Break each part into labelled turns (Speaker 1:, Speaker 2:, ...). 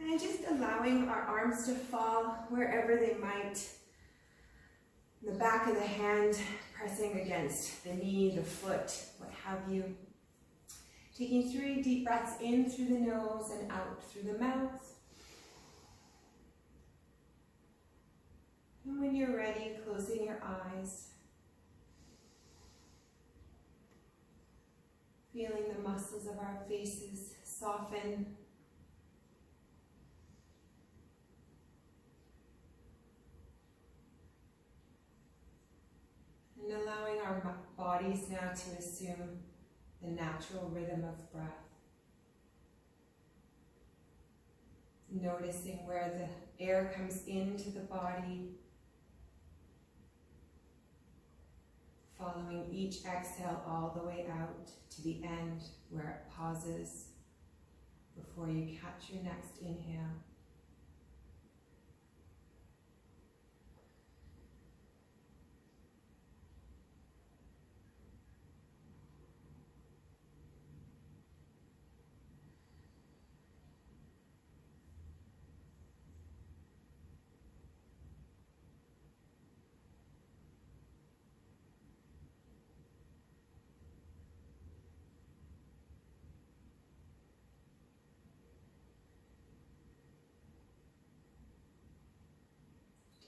Speaker 1: And just allowing our arms to fall wherever they might. The back of the hand pressing against the knee, the foot, what have you. Taking 3 deep breaths in through the nose and out through the mouth. And when you're ready, closing your eyes. Feeling the muscles of our faces soften. And allowing our bodies now to assume the natural rhythm of breath. Noticing where the air comes into the body. Following each exhale all the way out to the end where it pauses before you catch your next inhale.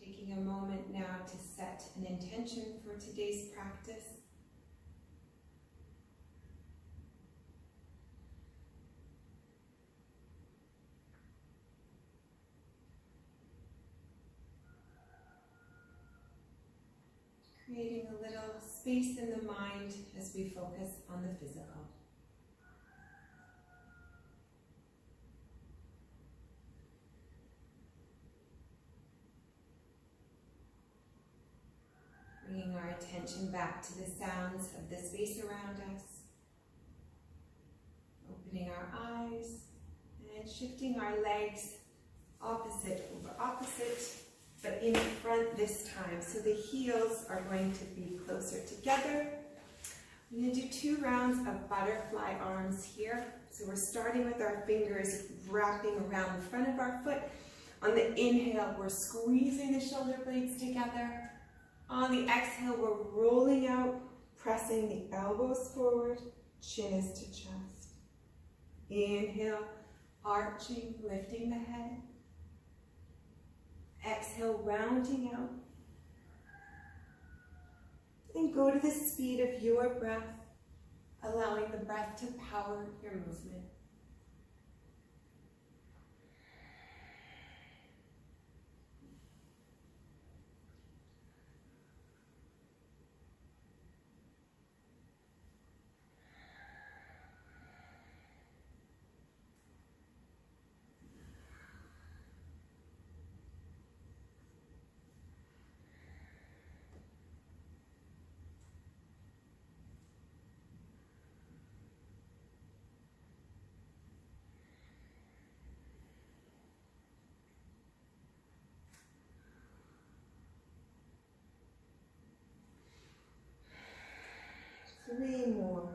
Speaker 1: Taking a moment now to set an intention for today's practice. Creating a little space in the mind as we focus on the physical. Bringing our attention back to the sounds of the space around us. Opening our eyes and shifting our legs opposite over opposite, but in front this time. So the heels are going to be closer together. We're going to do 2 rounds of butterfly arms here. So we're starting with our fingers wrapping around the front of our foot. On the inhale, we're squeezing the shoulder blades together. On the exhale, we're rolling out, pressing the elbows forward, chin is to chest. Inhale, arching, lifting the head. Exhale, rounding out. And go to the speed of your breath, allowing the breath to power your movement. Three more.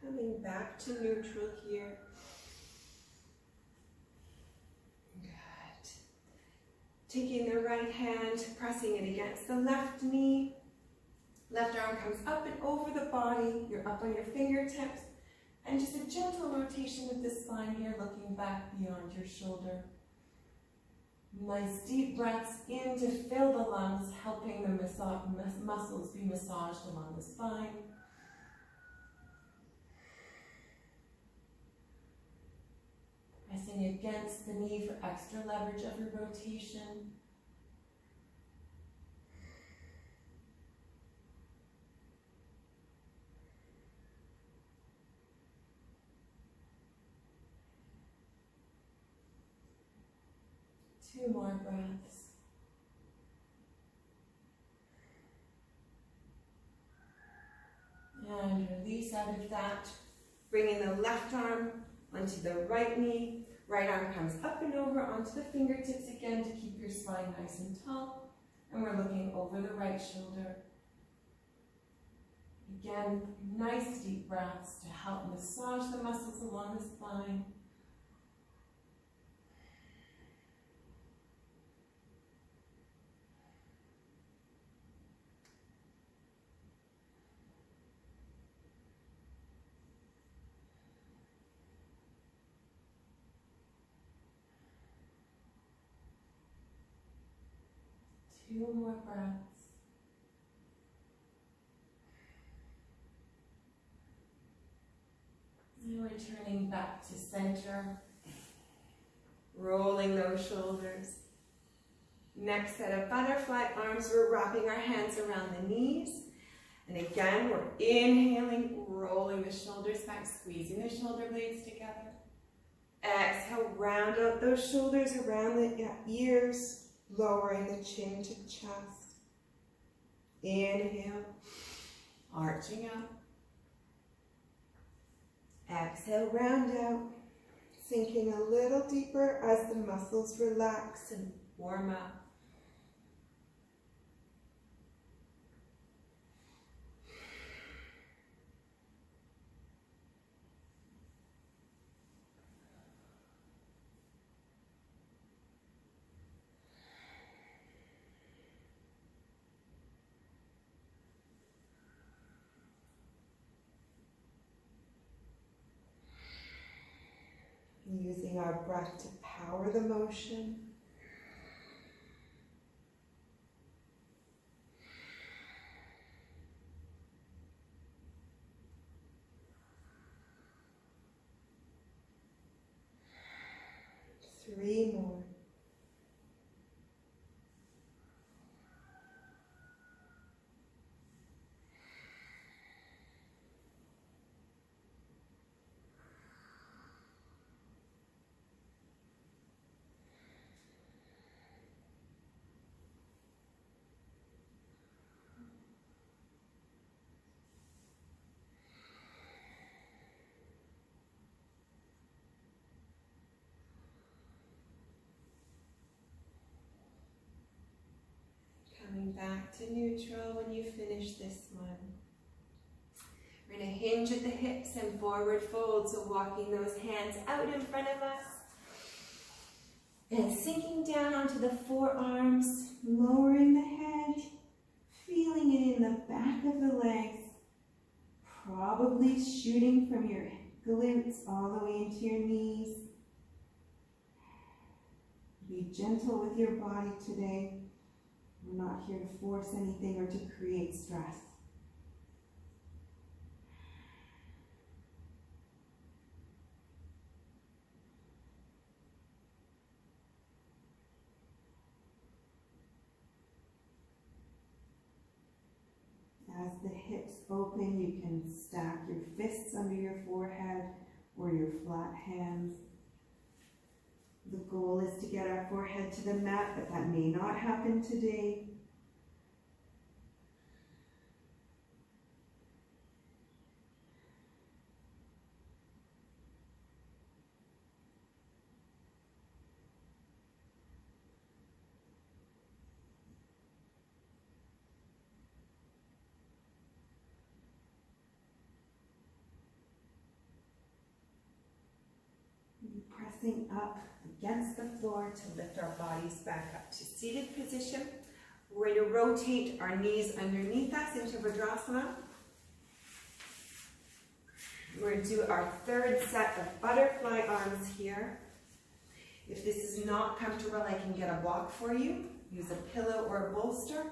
Speaker 1: Coming back to neutral here. Good. Taking the right hand, pressing it against the left knee. Left arm comes up and over the body. You're up on your fingertips. And just a gentle rotation of the spine here, looking back beyond your shoulder. Nice deep breaths in to fill the lungs, helping the muscles be massaged along the spine. Pressing against the knee for extra leverage of your rotation. 2 more breaths. And release out of that. Bringing the left arm onto the right knee. Right arm comes up and over onto the fingertips again to keep your spine nice and tall. And we're looking over the right shoulder. Again, nice deep breaths to help massage the muscles along the spine. Two more breaths. And returning back to center. Rolling those shoulders. Next set of butterfly arms, we're wrapping our hands around the knees. And again, we're inhaling, rolling the shoulders back, squeezing the shoulder blades together. Exhale, round out those shoulders around the ears, lowering the chin to chest. Inhale, arching up. Exhale, round out, sinking a little deeper as the muscles relax and warm up. Using our breath to power the motion. Three more. Coming back to neutral when you finish this one. We're going to hinge at the hips and forward fold, so walking those hands out in front of us. And sinking down onto the forearms, lowering the head, feeling it in the back of the legs, probably shooting from your glutes all the way into your knees. Be gentle with your body today. We're not here to force anything or to create stress. As the hips open, you can stack your fists under your forehead or your flat hands. The goal is to get our forehead to the mat, but that may not happen today. Pressing up against the floor to lift our bodies back up to seated position. We're going to rotate our knees underneath us into Vajrasana. We're going to do our third set of butterfly arms here. If this is not comfortable, I can get a block for you. Use a pillow or a bolster.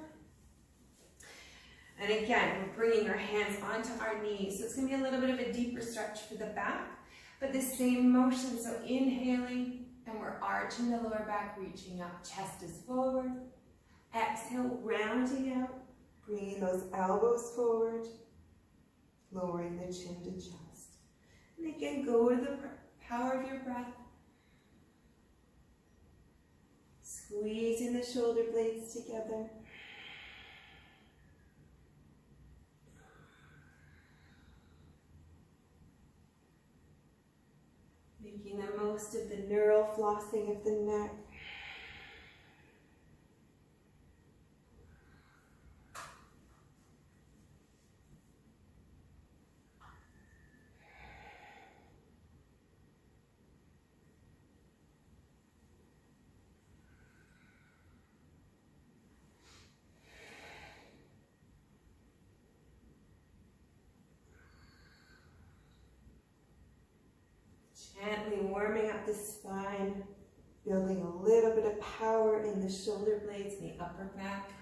Speaker 1: And again, we're bringing our hands onto our knees. So it's going to be a little bit of a deeper stretch for the back. But the same motion, so inhaling, and we're arching the lower back, reaching up, chest is forward. Exhale, rounding out, bringing those elbows forward, lowering the chin to chest. And again, go with the power of your breath. Squeezing the shoulder blades together. Making the most of the neural flossing of the neck. Gently warming up the spine, building a little bit of power in the shoulder blades and the upper back.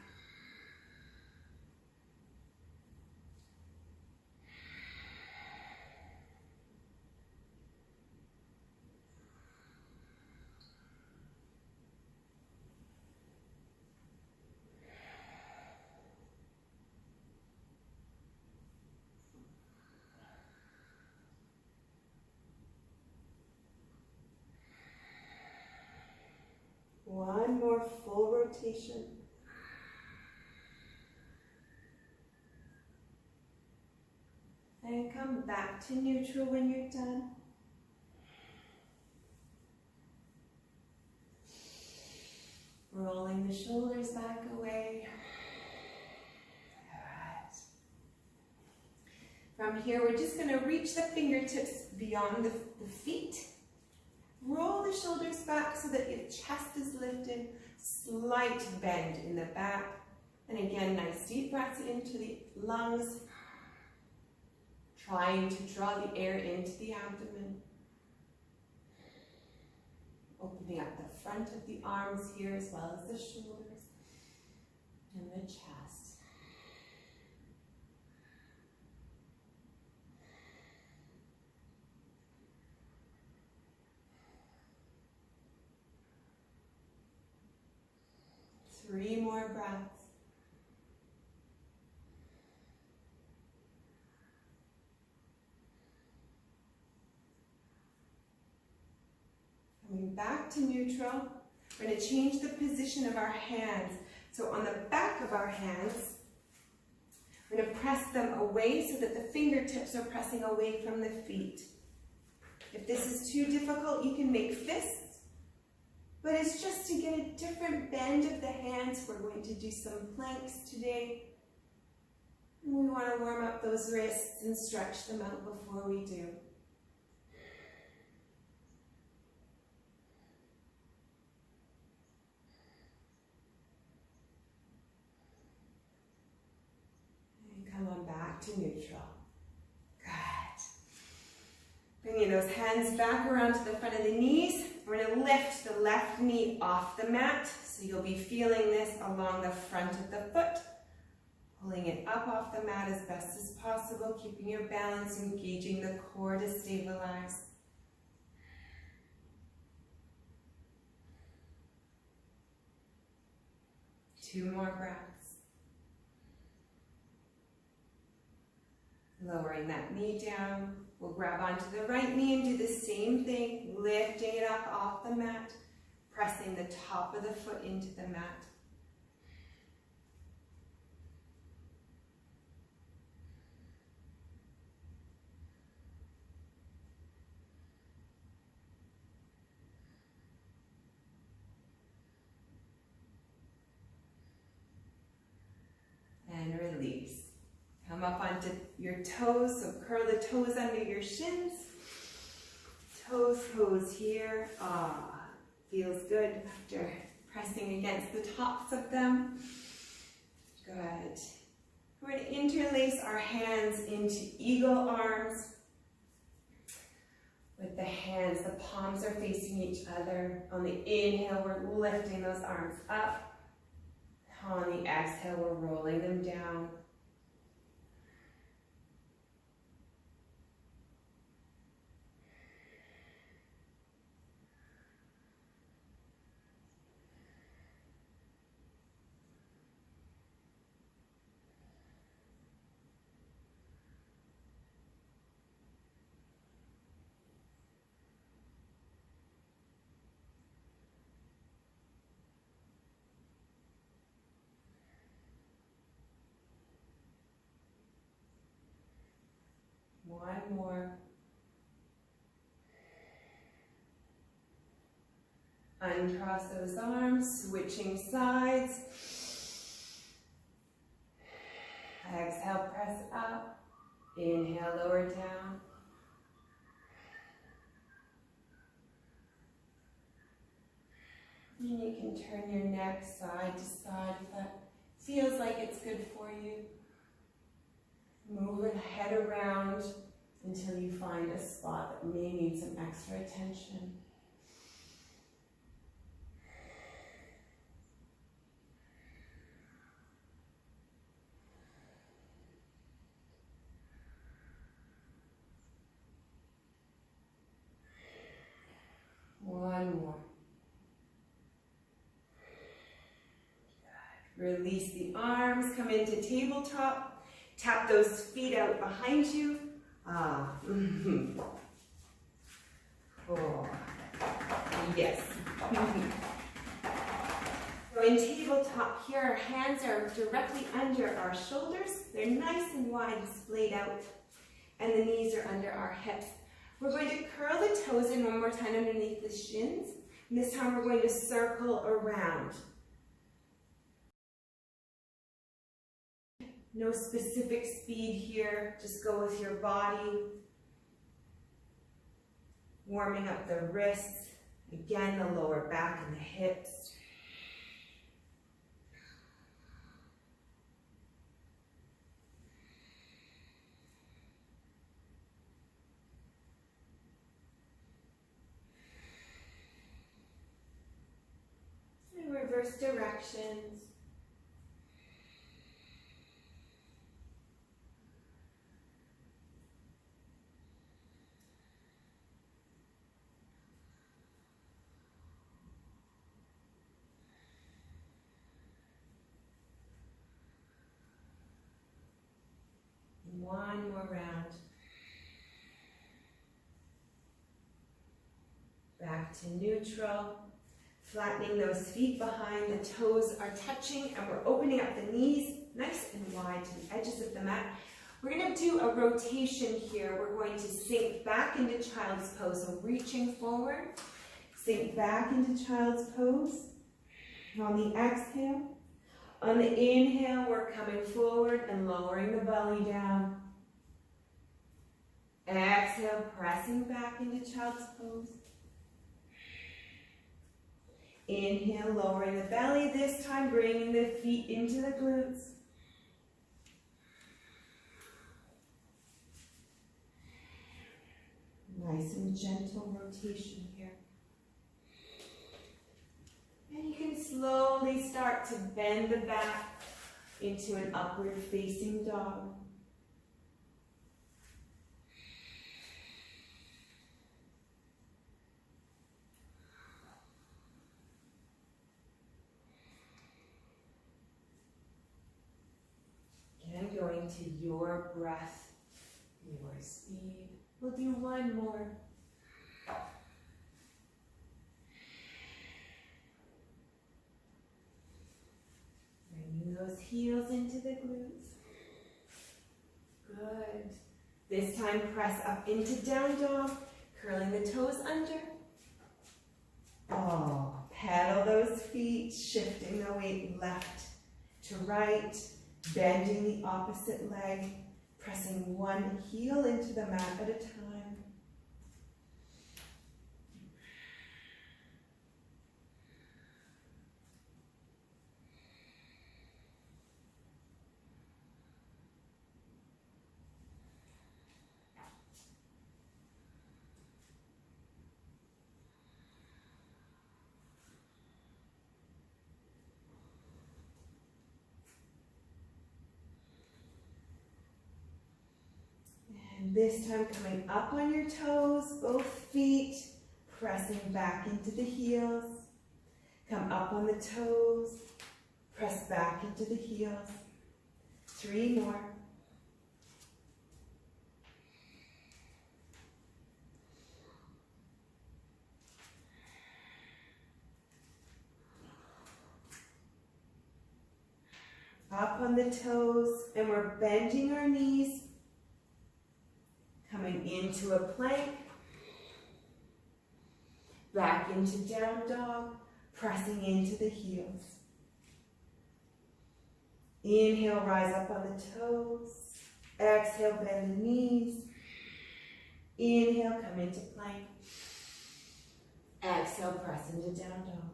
Speaker 1: One more full rotation. And come back to neutral when you're done. Rolling the shoulders back away. Alright. From here, we're just going to reach the fingertips beyond the feet. Roll the shoulders back so that your chest is lifted. Slight bend in the back. And again, nice deep breaths into the lungs. Trying to draw the air into the abdomen. Opening up the front of the arms here as well as the shoulders and the chest. Three more breaths. Coming back to neutral, we're going to change the position of our hands. So on the back of our hands, we're going to press them away so that the fingertips are pressing away from the feet. If this is too difficult, you can make fists. But it's just to get a different bend of the hands. We're going to do some planks today. And we want to warm up those wrists and stretch them out before we do. And come on back to neutral. Good. Bringing those hands back around to the front of the knees. We're going to lift the left knee off the mat, so you'll be feeling this along the front of the foot. Pulling it up off the mat as best as possible, keeping your balance, engaging the core to stabilize. Two more breaths. Lowering that knee down. We'll grab onto the right knee and do the same thing, lifting it up off the mat, pressing the top of the foot into the mat. And release. Come up onto your toes, so curl the toes under your shins. Toes here. Ah, feels good after pressing against the tops of them. Good. We're going to interlace our hands into eagle arms. With the hands, the palms are facing each other. On the inhale, we're lifting those arms up. On the exhale, we're rolling them down. One more. Uncross those arms, switching sides. Exhale, press up. Inhale, lower down. And you can turn your neck side to side if that feels like it's good for you. Move the head around until you find a spot that may need some extra attention. One more. Good. Release the arms, come into tabletop. Tap those feet out behind you. Ah. Oh. Yes. So in tabletop here, our hands are directly under our shoulders. They're nice and wide, splayed out. And the knees are under our hips. We're going to curl the toes in one more time underneath the shins. And this time we're going to circle around. No specific speed here, just go with your body. Warming up the wrists, again the lower back and the hips. And reverse directions. One more round. Back to neutral. Flattening those feet behind, the toes are touching, and we're opening up the knees nice and wide to the edges of the mat. We're going to do a rotation here. We're going to sink back into child's pose, so reaching forward, sink back into child's pose. On the exhale, on the inhale, we're coming forward and lowering the belly down. Exhale, pressing back into child's pose. Inhale, lowering the belly. This time, bringing the feet into the glutes. Nice and gentle rotation here. And you can slowly start to bend the back into an upward facing dog. Again, going to your breath, your speed. We'll do one more. Bringing those heels into the glutes. Good. This time, press up into down dog, curling the toes under. Oh, pedal those feet, shifting the weight left to right, bending the opposite leg, pressing one heel into the mat at a time. This time coming up on your toes, both feet, pressing back into the heels. Come up on the toes, press back into the heels. 3 more. Up on the toes, and we're bending our knees. Coming into a plank. Back into down dog, pressing into the heels. Inhale, rise up on the toes. Exhale, bend the knees. Inhale, come into plank. Exhale, press into down dog.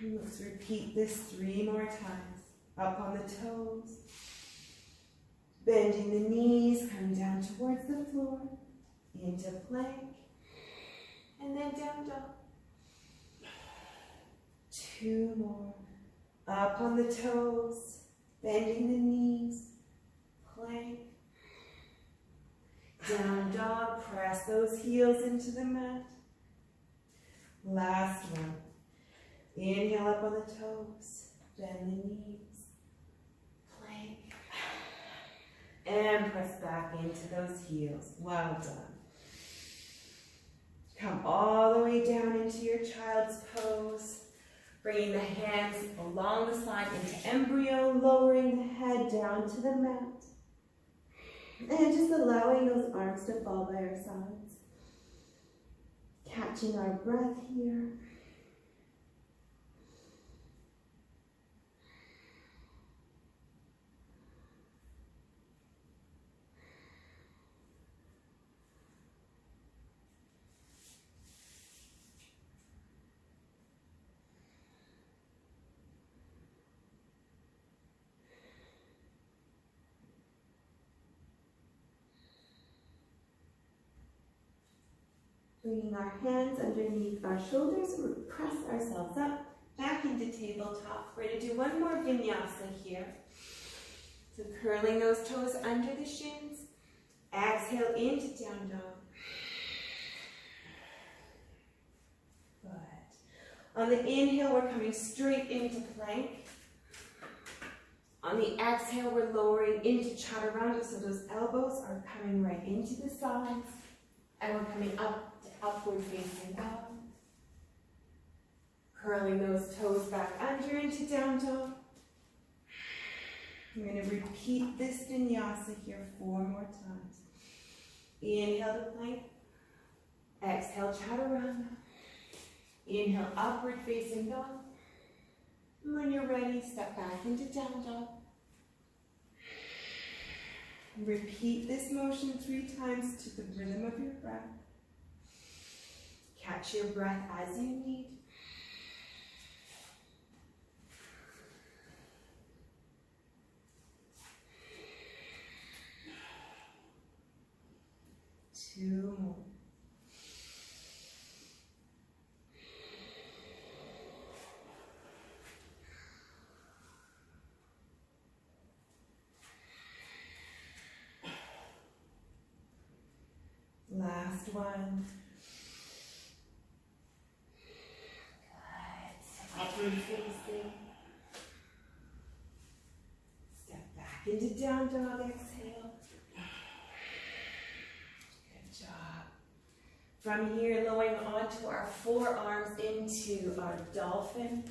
Speaker 1: Let's repeat this 3 more times. Up on the toes. Bending the knees, coming down towards the floor. Into plank. And then down dog. 2 more. Up on the toes. Bending the knees. Plank. Down dog. Press those heels into the mat. Last one. Inhale up on the toes. Bend the knees. Plank. And press back into those heels. Well done. Come all the way down into your child's pose. Bringing the hands along the side into embryo, lowering the head down to the mat. And just allowing those arms to fall by our sides. Catching our breath here. Bringing our hands underneath our shoulders, we press ourselves up, back into tabletop. We're going to do one more vinyasa here. So curling those toes under the shins. Exhale into down dog. Good. On the inhale, we're coming straight into plank. On the exhale, we're lowering into chaturanga, so those elbows are coming right into the sides. And we're coming up to upward facing dog. Curling those toes back under into down dog. I'm going to repeat this vinyasa here 4 more times. Inhale to plank. Exhale, chaturanga. Inhale, upward facing dog. And when you're ready, step back into down dog. Repeat this motion 3 times to the rhythm of your breath. Catch your breath as you need. Two more. Last one. Good. Upward facing. Step back into down dog, exhale. Good job. From here, lowering onto our forearms into our dolphin.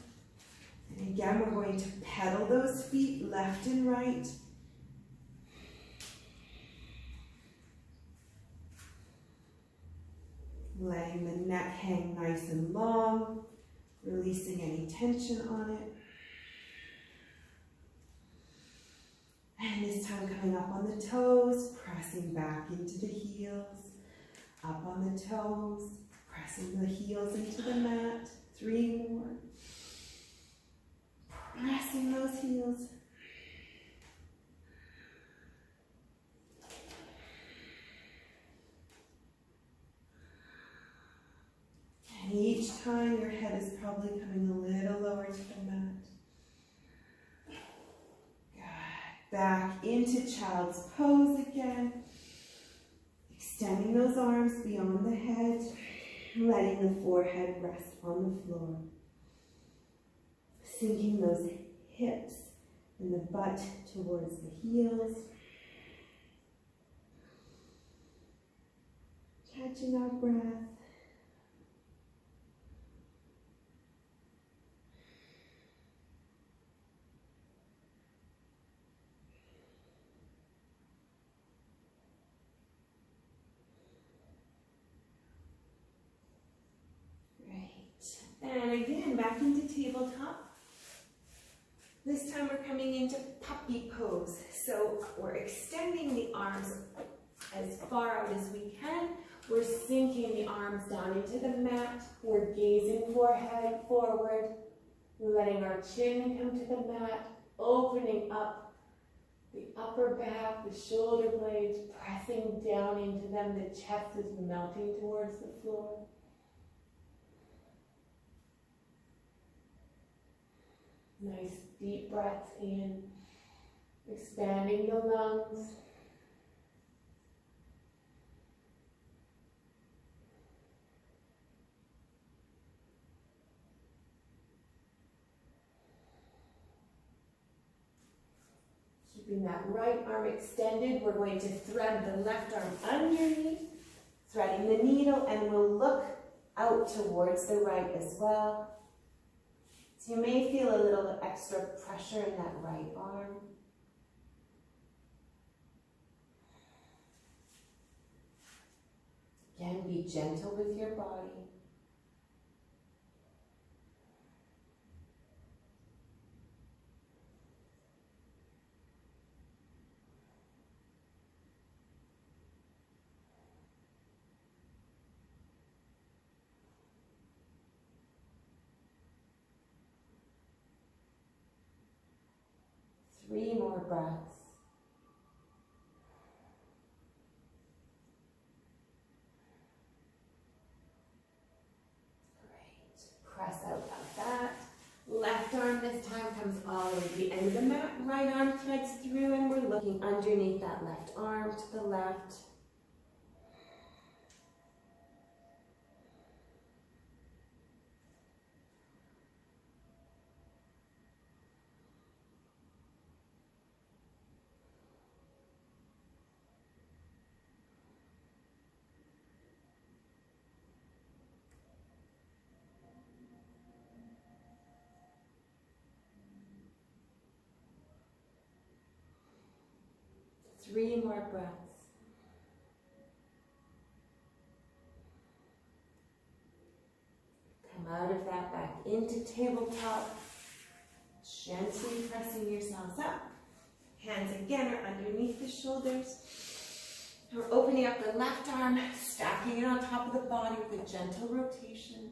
Speaker 1: And again, we're going to pedal those feet left and right. Letting the neck hang nice and long, releasing any tension on it. And this time coming up on the toes, pressing back into the heels. Up on the toes, pressing the heels into the mat. 3 more. Pressing those heels. And each time your head is probably coming a little lower to the mat. Good. Back into child's pose again. Extending those arms beyond the head. Letting the forehead rest on the floor. Sinking those hips and the butt towards the heels. Catching our breath. And again, back into tabletop. This time we're coming into puppy pose. So we're extending the arms as far out as we can. We're sinking the arms down into the mat. We're gazing forehead forward, letting our chin come to the mat, opening up the upper back, the shoulder blades, pressing down into them. The chest is melting towards the floor. Nice deep breaths in, expanding the lungs. Keeping that right arm extended, we're going to thread the left arm underneath, threading the needle, and we'll look out towards the right as well. So you may feel a little extra pressure in that right arm. Again, be gentle with your body. Three more breaths. Great. Press out like that. Left arm this time comes all the way to the end of the mat. Right arm threads through and we're looking underneath that left arm to the left. Three more breaths. Come out of that back into tabletop. Gently pressing yourselves up. Hands again are underneath the shoulders. And we're opening up the left arm, stacking it on top of the body with a gentle rotation.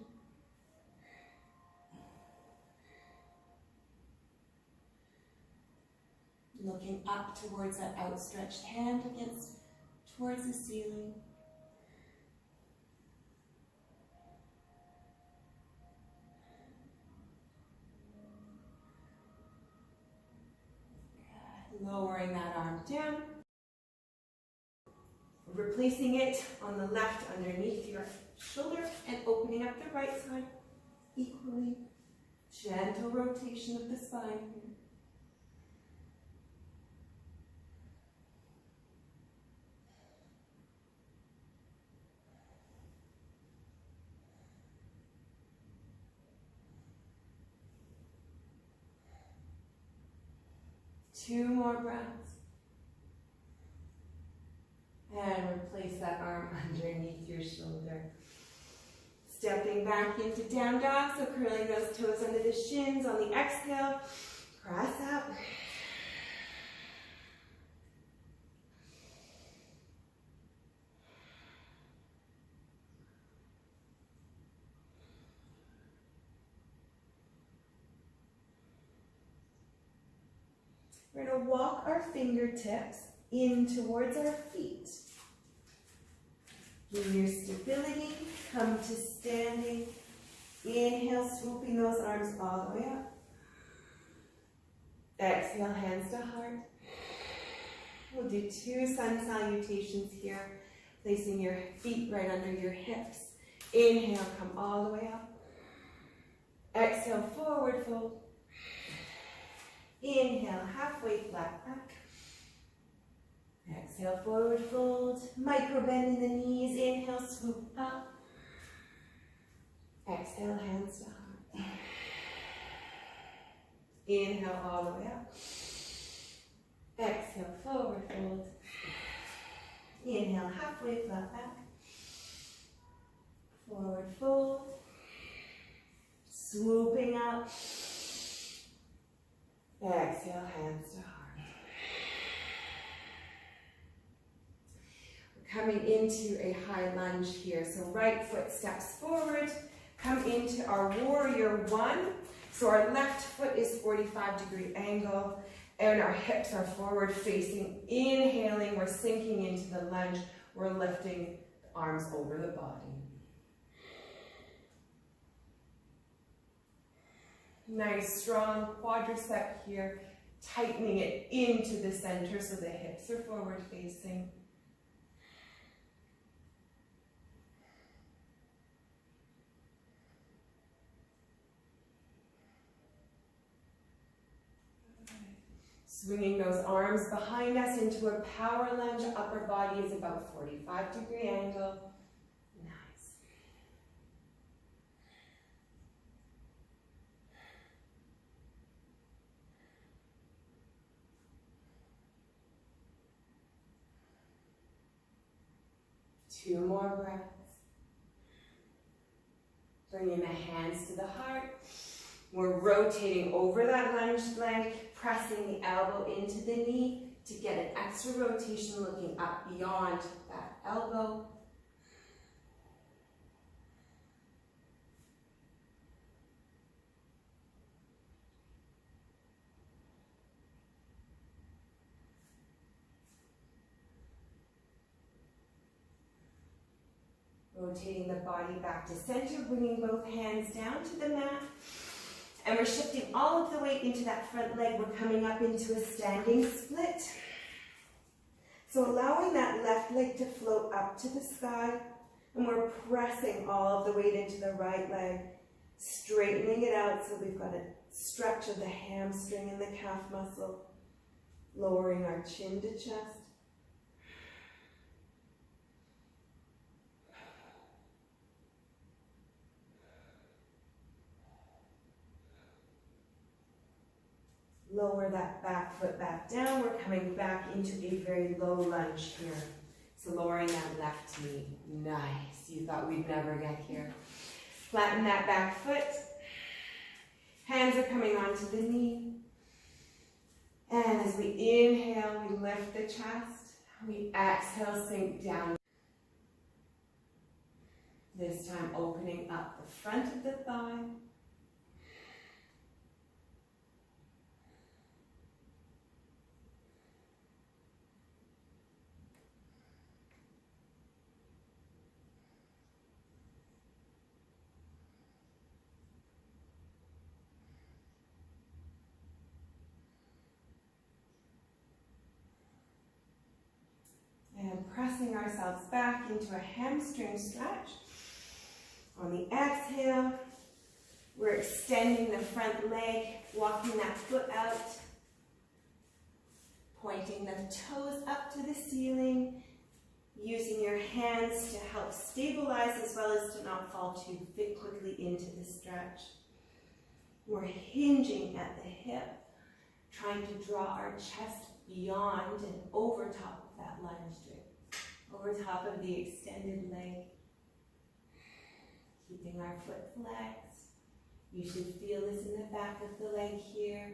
Speaker 1: Looking up towards that outstretched hand towards the ceiling. Good. Lowering that arm down. Replacing it on the left underneath your shoulder and opening up the right side equally. Gentle rotation of the spine here. Two more breaths. And replace that arm underneath your shoulder. Stepping back into down dog, so curling those toes under the shins on the exhale. Press up. We're going to walk our fingertips in towards our feet. Give your stability, come to standing. Inhale, swooping those arms all the way up. Exhale, hands to heart. We'll do two sun salutations here, placing your feet right under your hips. Inhale, come all the way up. Exhale, forward fold. Inhale, halfway flat back. Exhale, forward fold. Micro bend in the knees. Inhale, swoop up. Exhale, hands to heart. Inhale, all the way up. Exhale, forward fold. Inhale, halfway flat back. Forward fold. Swooping up. Exhale, hands to heart. We're coming into a high lunge here. So right foot steps forward. Come into our warrior one. So our left foot is 45-degree angle and our hips are forward facing. Inhaling, we're sinking into the lunge. We're lifting the arms over the body. Nice strong quadricep here, tightening it into the center so the hips are forward facing. Swinging those arms behind us into a power lunge. Upper body is about 45-degree angle. Nice. Two more breaths. Bringing the hands to the heart. We're rotating over that lunged leg, pressing the elbow into the knee to get an extra rotation, looking up beyond that elbow. Rotating the body back to center, bringing both hands down to the mat. And we're shifting all of the weight into that front leg. We're coming up into a standing split. So allowing that left leg to float up to the sky. And we're pressing all of the weight into the right leg. Straightening it out so we've got a stretch of the hamstring and the calf muscle. Lowering our chin to chest. Lower that back foot back down. We're coming back into a very low lunge here. So lowering that left knee. Nice. You thought we'd never get here. Flatten that back foot. Hands are coming onto the knee. And as we inhale, we lift the chest. We exhale, sink down. This time opening up the front of the thigh. And pressing ourselves back into a hamstring stretch. On the exhale, we're extending the front leg, walking that foot out, pointing the toes up to the ceiling, using your hands to help stabilize as well as to not fall too quickly into the stretch. We're hinging at the hip, trying to draw our chest beyond and over top of that lunge strip, over top of the extended leg. Keeping our foot flexed. You should feel this in the back of the leg here.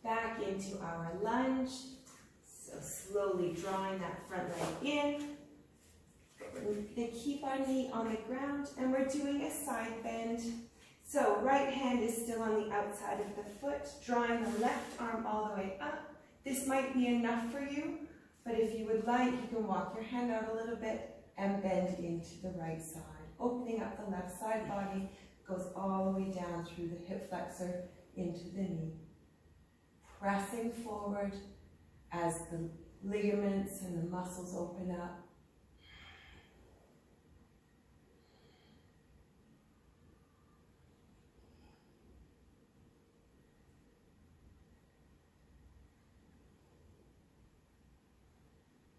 Speaker 1: Back into our lunge. So slowly drawing that front leg in. We're going to keep our knee on the ground and we're doing a side bend. So right hand is still on the outside of the foot, drawing the left arm all the way up. This might be enough for you, but if you would like, you can walk your hand out a little bit and bend into the right side. Opening up the left side body, goes all the way down through the hip flexor into the knee. Pressing forward as the ligaments and the muscles open up.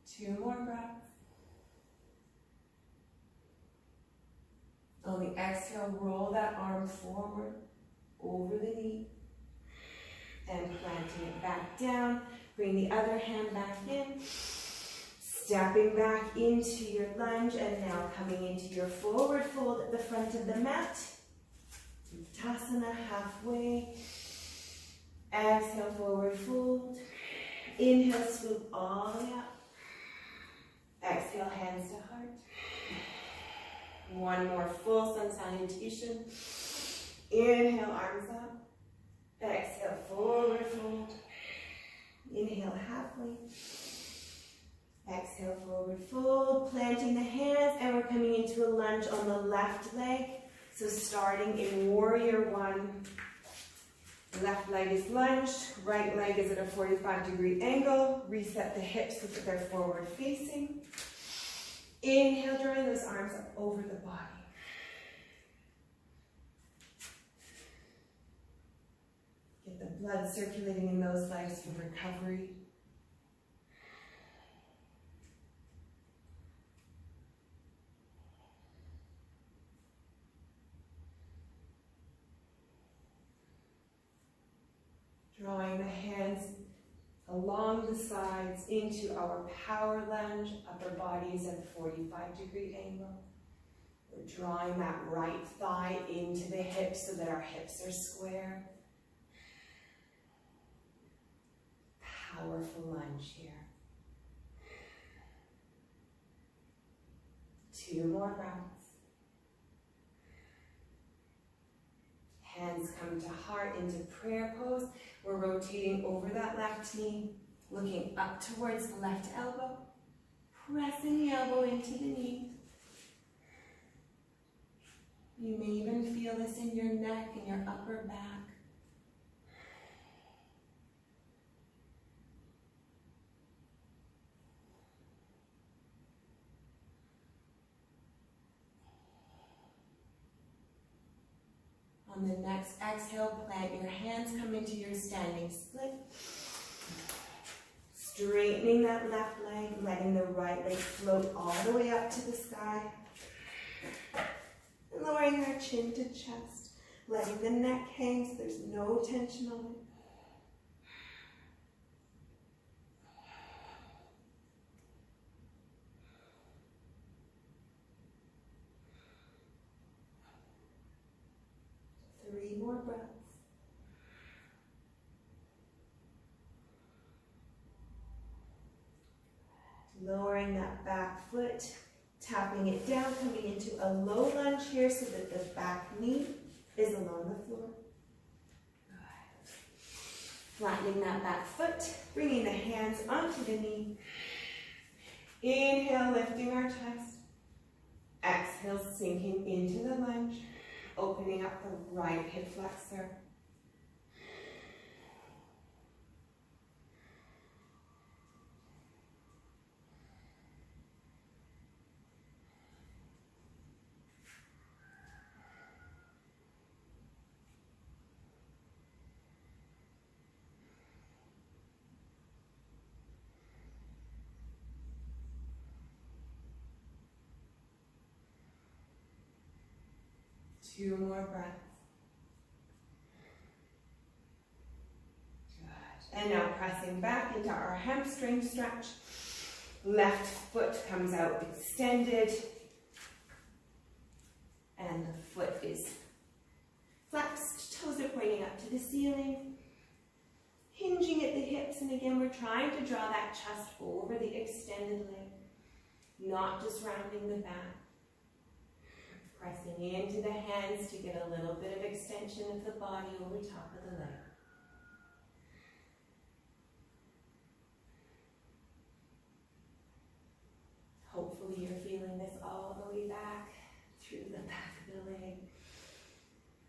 Speaker 1: Two more breaths. On the exhale, roll that arm forward, over the knee, and planting it back down. Bring the other hand back in, stepping back into your lunge, and now coming into your forward fold at the front of the mat. Uttasana, halfway. Exhale, forward fold. Inhale, swoop all the way up. Exhale, hands to heart. One more full sun salutation. Inhale, arms up. Exhale, forward fold. Inhale, halfway. Exhale, forward fold. Planting the hands, and we're coming into a lunge on the left leg. So starting in warrior one. Left leg is lunged, right leg is at a 45-degree angle. Reset the hips so that they're forward facing. Inhale, drawing those arms up over the body. Get the blood circulating in those legs for recovery. Drawing the hands along the sides into our power lunge, upper body is at a 45-degree angle. We're drawing that right thigh into the hips so that our hips are square. Powerful lunge here. 2 more breaths. Hands come to heart into prayer pose. We're rotating over that left knee, looking up towards the left elbow, pressing the elbow into the knee. You may even feel this in your neck and your upper back. On the next exhale, plant your hands, come into your standing split. Straightening that left leg, letting the right leg float all the way up to the sky. Lowering our chin to chest, letting the neck hang so there's no tension on it. More breaths. Lowering that back foot, tapping it down, coming into a low lunge here so that the back knee is along the floor. Good. Flattening that back foot, bringing the hands onto the knee. Inhale, lifting our chest. Exhale, sinking into the lunge. Opening up the right hip flexor. Two more breaths. Good. And now pressing back into our hamstring stretch. Left foot comes out extended. And the foot is flexed. Toes are pointing up to the ceiling. Hinging at the hips. And again, we're trying to draw that chest over the extended leg. Not just rounding the back. Pressing into the hands to get a little bit of extension of the body over top of the leg. Hopefully you're feeling this all the way back through the back of the leg.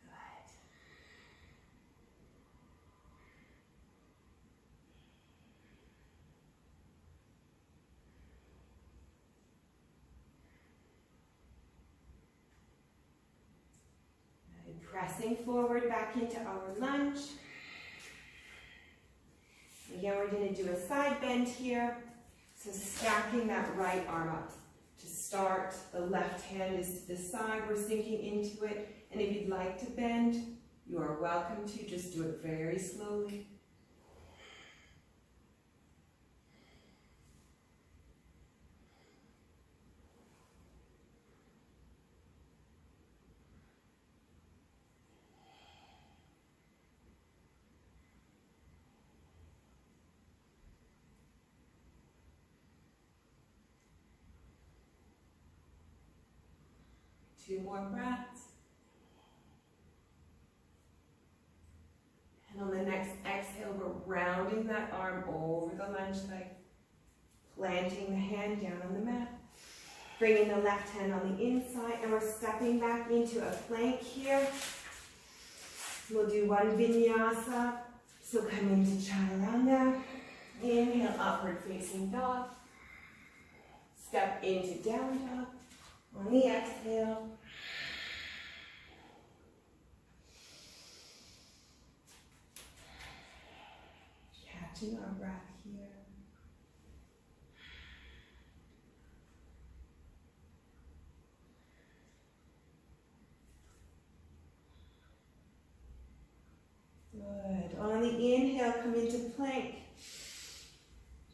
Speaker 1: Good. Pressing forward back into our lunge. Again, we're going to do a side bend here. So stacking that right arm up to start, the left hand is to the side, we're sinking into it. And if you'd like to bend, you are welcome to. Just do it very slowly. Two more breaths. And on the next exhale, we're rounding that arm over the lunge leg, planting the hand down on the mat, bringing the left hand on the inside, and we're stepping back into a plank here. We'll do one vinyasa. So come into chaturanga. Inhale, upward facing dog. Step into down dog. On the exhale. Catching our breath here. Good. On the inhale, come into plank.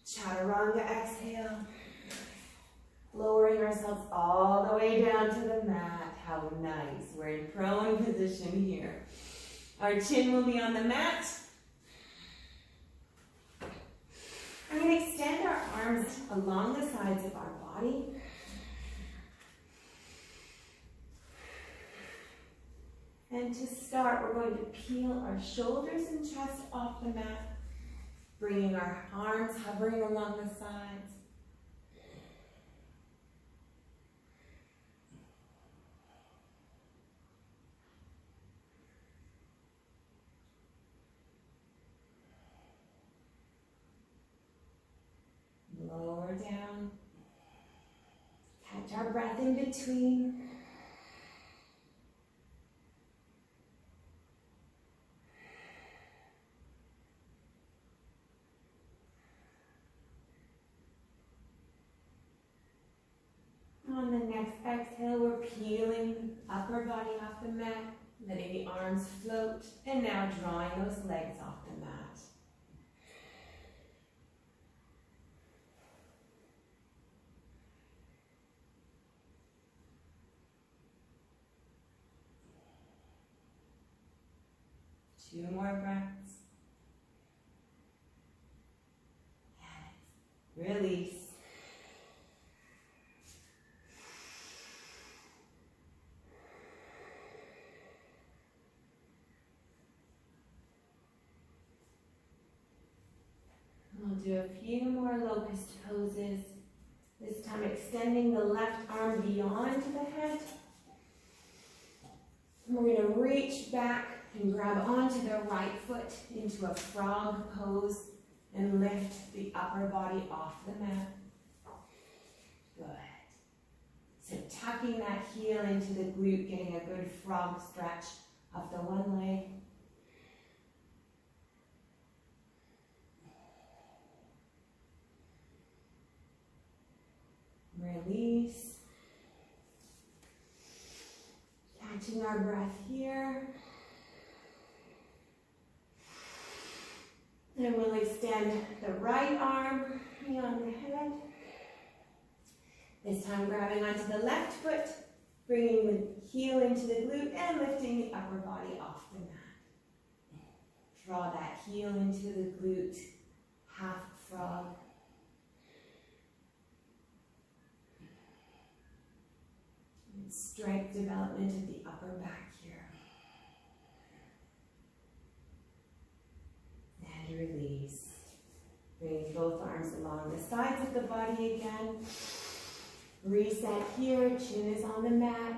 Speaker 1: Chaturanga, exhale. Lowering ourselves all the way down to the mat. How nice. We're in prone position here. Our chin will be on the mat. We're going to extend our arms along the sides of our body. And to start, we're going to peel our shoulders and chest off the mat, bringing our arms hovering along the sides. Lower down. Catch our breath in between. On the next exhale, we're peeling the upper body off the mat, letting the arms float, and now drawing those legs off the mat. Two more breaths. And release. We'll do a few more locust poses. This time extending the left arm beyond the head. And we're going to reach back and grab onto the right foot into a frog pose and lift the upper body off the mat. Good. So tucking that heel into the glute, getting a good frog stretch of the one leg. Release. Catching our breath here. And we'll extend the right arm beyond the head. This time grabbing onto the left foot, bringing the heel into the glute and lifting the upper body off the mat. Draw that heel into the glute, half frog. And strength development of the upper back here. And release. Bring both arms along the sides of the body again. Reset here, chin is on the mat.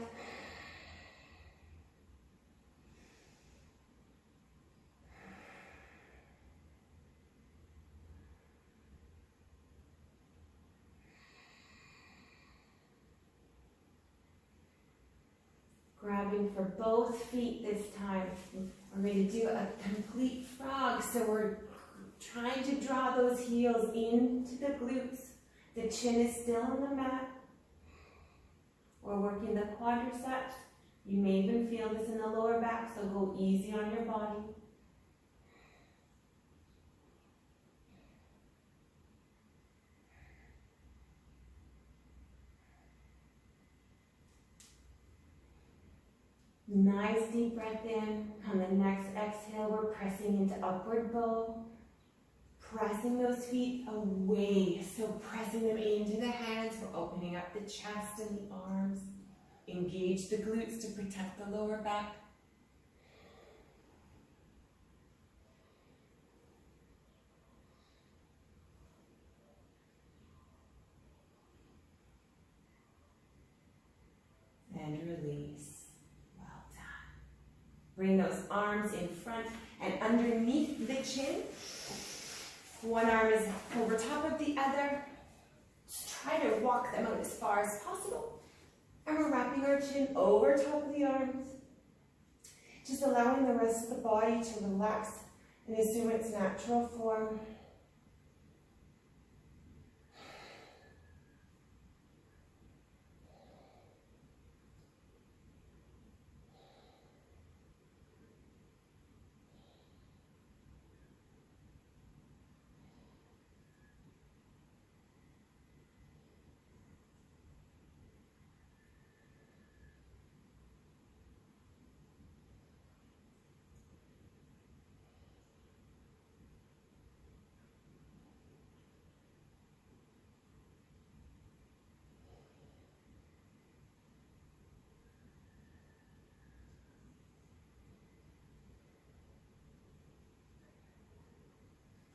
Speaker 1: Grabbing for both feet this time. We're going to do a complete frog. So we're trying to draw those heels into the glutes. The chin is still on the mat.
Speaker 2: We're working the quadriceps. You may even feel this in the lower back, so go easy on your body. Nice deep breath in. On the next exhale, we're pressing into upward bow. Pressing those feet away. So pressing them into the hands. We're opening up the chest and the arms. Engage the glutes to protect the lower back. And release. Well done. Bring those arms in front and underneath the chin. One arm is over top of the other. Just try to walk them out as far as possible. And we're wrapping our chin over top of the arms. Just allowing the rest of the body to relax and assume its natural form.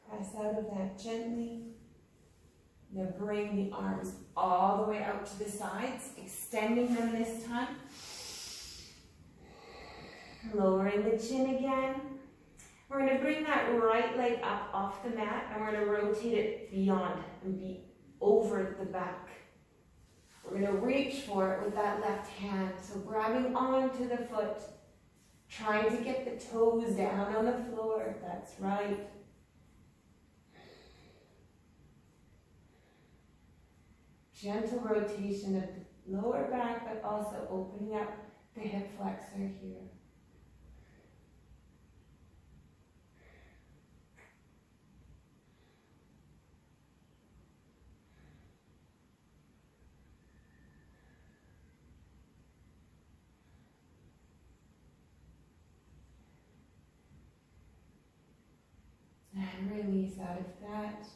Speaker 2: Press out of that gently. Now bring the arms all the way out to the sides, extending them this time. Lowering the chin again. We're going to bring that right leg up off the mat and we're going to rotate it beyond and be over the back. We're going to reach for it with that left hand. So grabbing onto the foot, trying to get the toes down on the floor. That's right. Gentle rotation of the lower back, but also opening up the hip flexor here. And release out of that.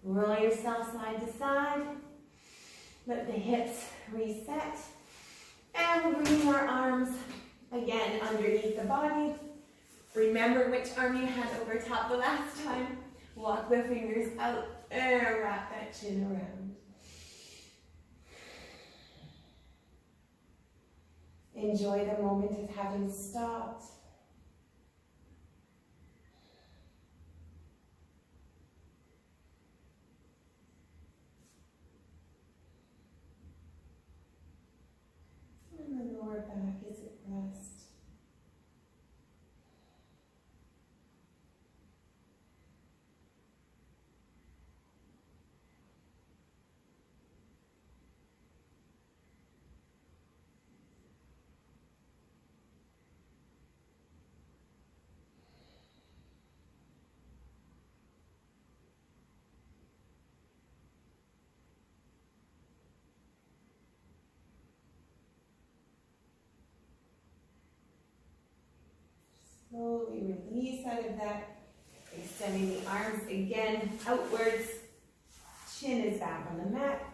Speaker 2: Roll yourself side to side. Let the hips reset. And we'll bring our arms again underneath the body. Remember which arm you had over top the last time. Walk the fingers out and wrap that chin around. Enjoy the moment of having stopped. And the lower back is at rest. Slowly release out of that, extending the arms again outwards. Chin is back on the mat.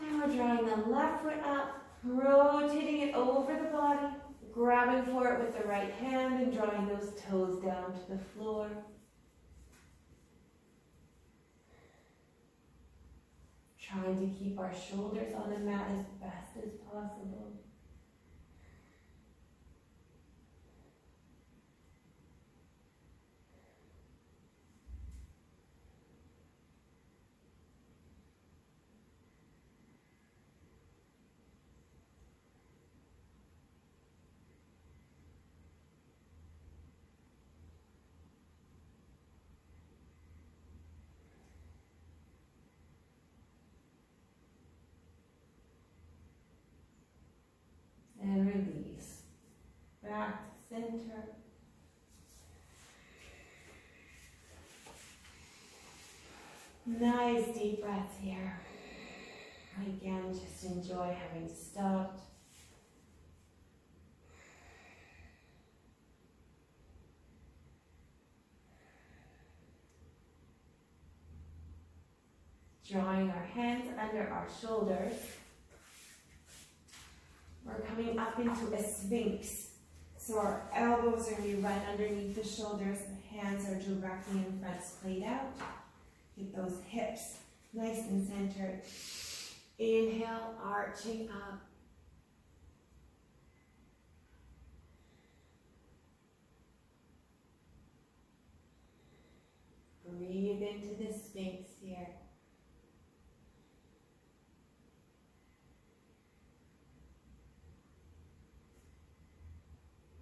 Speaker 2: And we're drawing the left foot up, rotating it over the body, grabbing for it with the right hand and drawing those toes down to the floor. Trying to keep our shoulders on the mat as best as possible. back to center. Nice deep breaths here. Again, just enjoy having stopped. Drawing our hands under our shoulders. We're coming up into a sphinx. So our elbows are going to be right underneath the shoulders. The hands are directly in front, splayed out. Get those hips nice and centered. Inhale, arching up. Breathe into the sphinx here.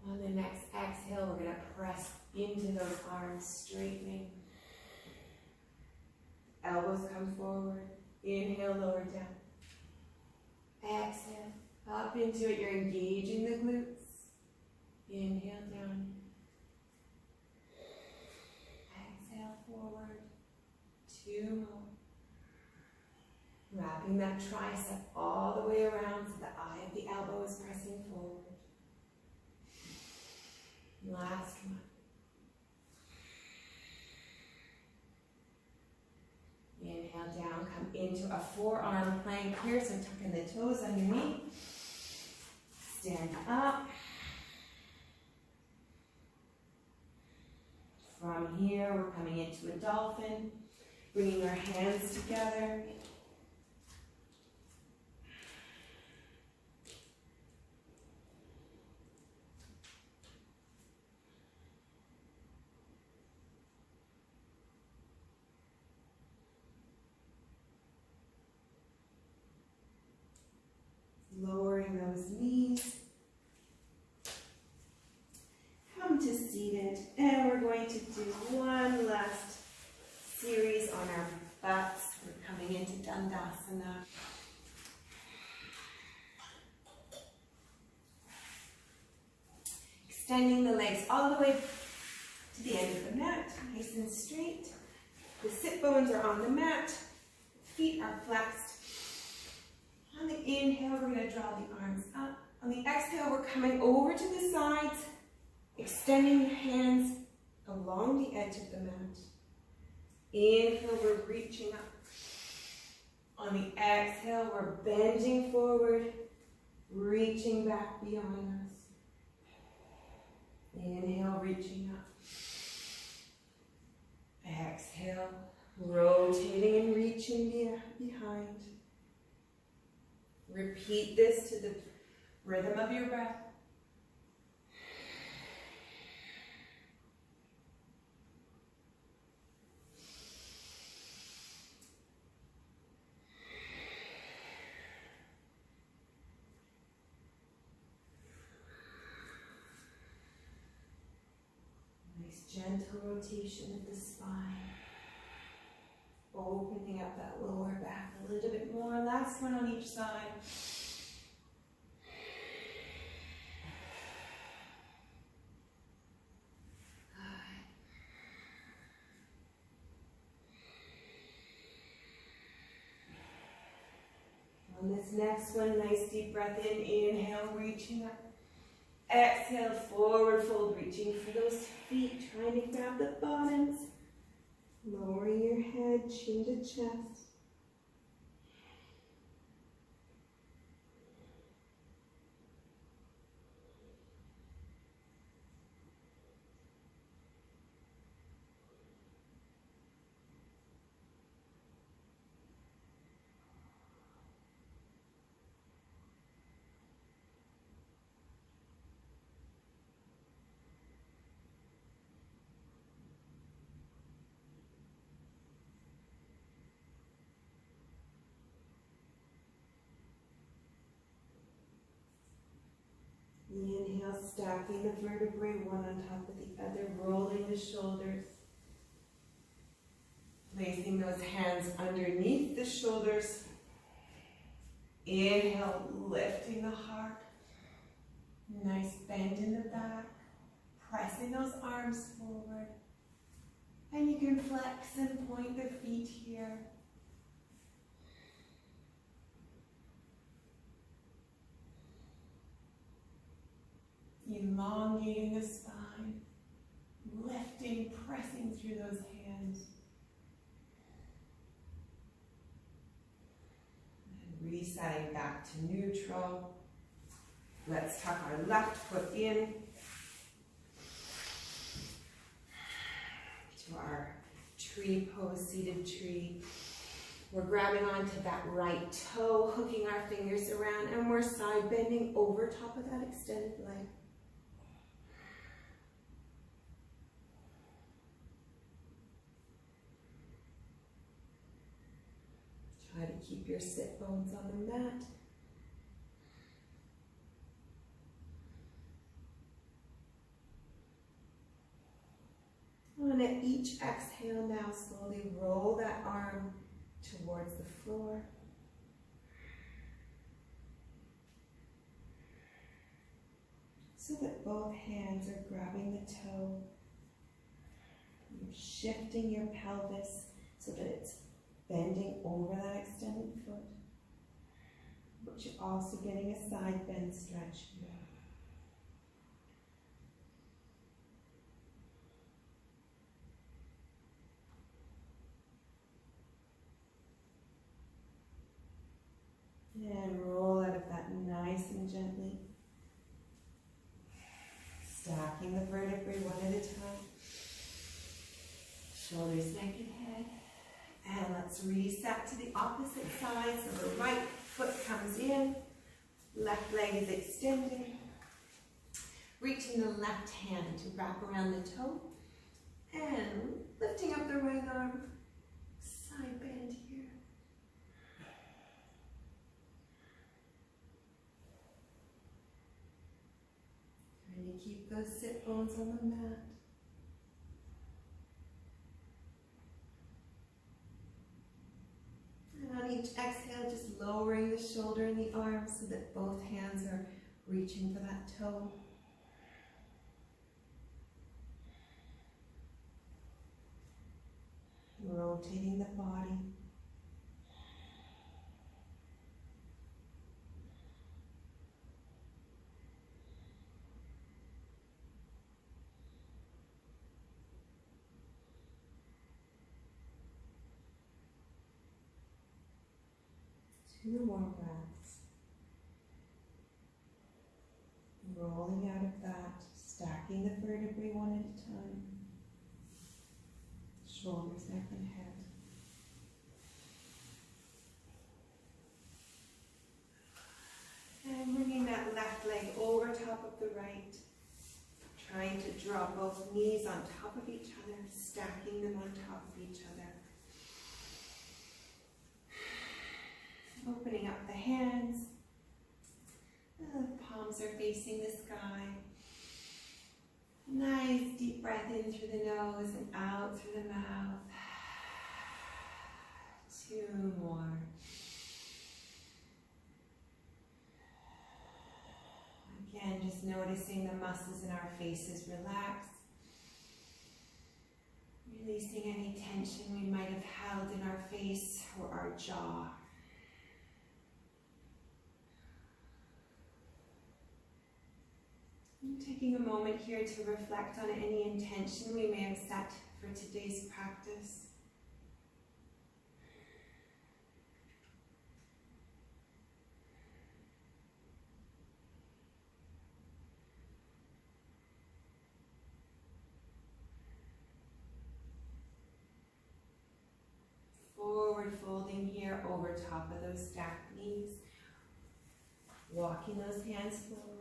Speaker 2: On the next exhale, we're going to press into those arms, straightening. Elbows come forward. Inhale, lower down. Exhale, up into it. You're engaging the glutes. Inhale, down. Exhale, forward. 2 more. Wrapping that tricep all the way around so the eye of the elbow is pressing forward. Last one. Inhale down, come into a forearm plank here, so tucking the toes underneath. Stand up. From here, we're coming into a dolphin, bringing our hands together. Lowering those knees. Come to seated, and we're going to do one last series on our butts. We're coming into Dandasana. Extending the legs all the way to the end of the mat, nice and straight. The sit bones are on the mat, feet are flexed. On the inhale, we're going to draw the arms up. On the exhale, we're coming over to the sides, extending the hands along the edge of the mat. Inhale, we're reaching up. On the exhale, we're bending forward, reaching back beyond us. Inhale, reaching up. Exhale, rotating and reaching behind. Repeat this to the rhythm of your breath. Nice gentle rotation of the spine. Opening up that lower back a little bit more. Last one on each side. On this next one, nice deep breath in. Inhale, reaching up. Exhale, forward fold, reaching for those feet, trying to grab the bottoms. Lowering your head, chin to chest. Inhale, stacking the vertebrae one on top of the other, rolling the shoulders. Placing those hands underneath the shoulders. Inhale, lifting the heart.
Speaker 1: Nice bend in the back, pressing those arms forward. And you can flex and point the feet here. Elongating the spine, lifting, pressing through those hands. And resetting back to neutral. Let's tuck our left foot in to our tree pose, seated tree. We're grabbing onto that right toe, hooking our fingers around, and we're side bending over top of that extended leg. Try to keep your sit bones on the mat. And at each exhale now, slowly roll that arm towards the floor. So that both hands are grabbing the toe. You're shifting your pelvis so that it's bending over that extended foot. But you're also getting a side bend stretch here. And roll out of that nice and gently. Stacking the vertebrae one at a time. Shoulders, neck, and head. And let's reset to the opposite side. So the right foot comes in. Left leg is extending. Reaching the left hand to wrap around the toe. And lifting up the right arm. Side bend here. Trying to keep those sit bones on the mat. And on each exhale, just lowering the shoulder and the arm so that both hands are reaching for that toe. Rotating the body. Two more breaths. Rolling out of that, stacking the vertebrae one at a time. Shoulders, neck, and head. And bringing that left leg over top of the right. Trying to draw both knees on top of each other, stacking them on top of each other. Opening up the hands. The palms are facing the sky. Nice deep breath in through the nose and out through the mouth. Two more. Again, just noticing the muscles in our faces relax. Releasing any tension we might have held in our face or our jaw. Taking a moment here to reflect on any intention we may have set for today's practice. Forward folding here over top of those stacked knees. Walking those hands forward.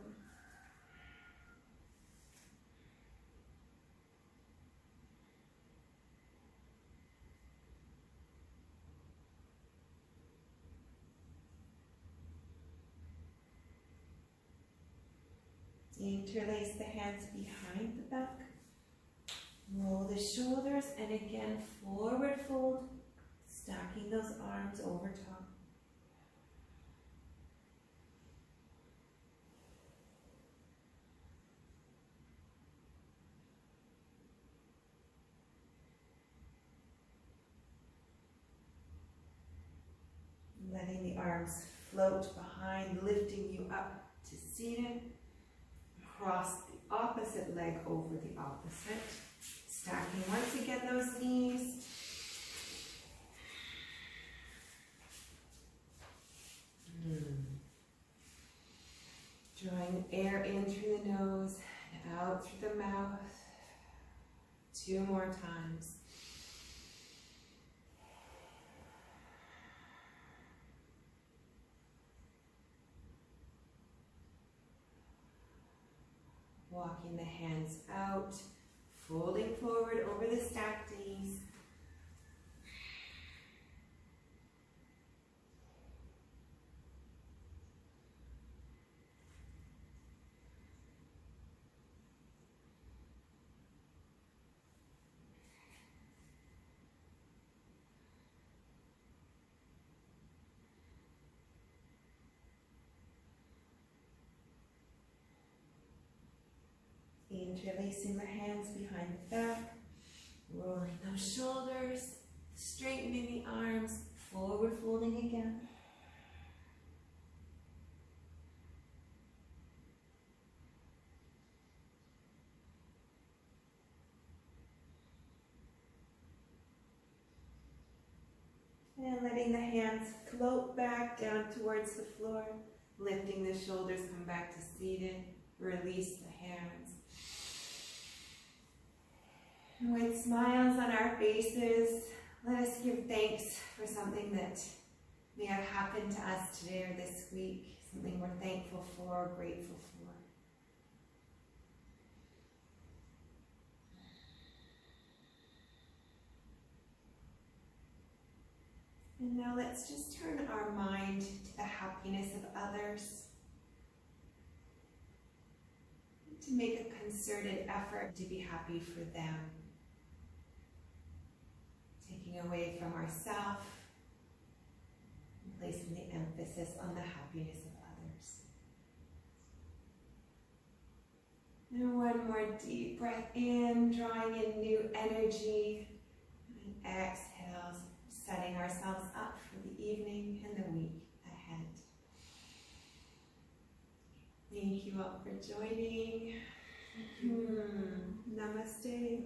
Speaker 1: Interlace the hands behind the back. Roll the shoulders and again forward fold, stacking those arms over top. arms float behind, lifting you up to seated. Cross the opposite leg over the opposite. Stacking once again those knees. Drawing air in through the nose and out through the mouth. 2 more times. Walking the hands out, folding forward over the stacked knees. Interlacing the hands behind the back, rolling those shoulders, straightening the arms, forward folding again. And letting the hands float back down towards the floor, lifting the shoulders, come back to seated, release the hands. With smiles on our faces, let us give thanks for something that may have happened to us today or this week, something we're thankful for, grateful for. And now let's just turn our mind to the happiness of others. To make a concerted effort to be happy for them. Taking away from ourselves and placing the emphasis on the happiness of others. And one more deep breath in, drawing in new energy. And exhales, setting ourselves up for the evening and the week ahead. Thank you all for joining. Namaste.